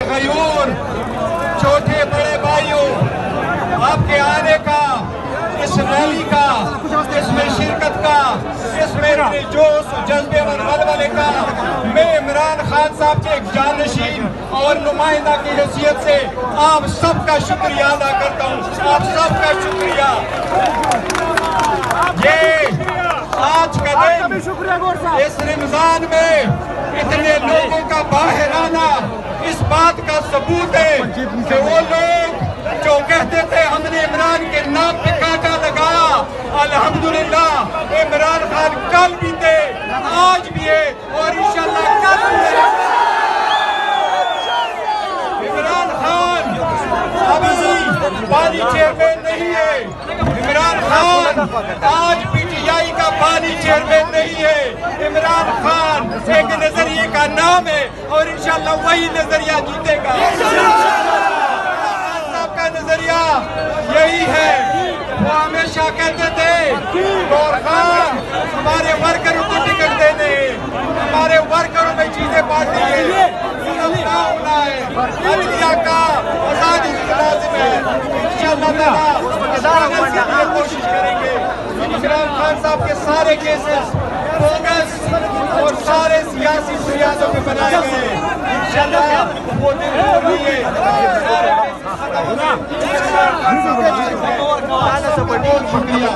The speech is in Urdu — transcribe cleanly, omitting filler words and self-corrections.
غیور چھوٹے بڑے بھائیوں، آپ کے آنے کا، اس ریلی کا، اس میں شرکت کا، اس میں جوش جذبے اور ولولے کا میں عمران خان صاحب کے ایک جانشین اور نمائندہ کی حیثیت سے آپ سب کا شکریہ ادا کرتا ہوں، آپ سب کا شکریہ۔ یہ آج کا دن اس رمضان میں اتنے لوگوں کا باہر آنا اس بات کا ثبوت ہے کہ وہ لوگ جو کہتے تھے ہم نے عمران کے نام پہ کانٹا لگایا، الحمدللہ عمران خان کل بھی تھے، آج بھی ہے اور انشاءاللہ کل بھی ہے۔ عمران خان ابھی بانی چیئرمین نہیں ہے، عمران خان آج پی ٹی آئی کا بانی چیئرمین نہیں ہے، عمران خان ایک نظریے کا نام ہے اور انشاءاللہ وہی نظریہ جیتے گا۔ کا نظریہ یہی ہے، وہ ہمیشہ کہتے تھے غور خان ہمارے ورکروں کو ٹکٹ دینے، ہمارے ورکروں میں چیزیں بانٹنی ہے، ہونا ہے، عدلیہ کا آزادی کی لازم ہے۔ انشاءاللہ تعالیٰ کوشش کریں گے عمران خان صاحب کے سارے کیسز بوگس اور سارے سیاسی بنیادوں پہ بنائے گئے، انشاءاللہ وہ دن دور نہیں ہے۔ بہت شکریہ۔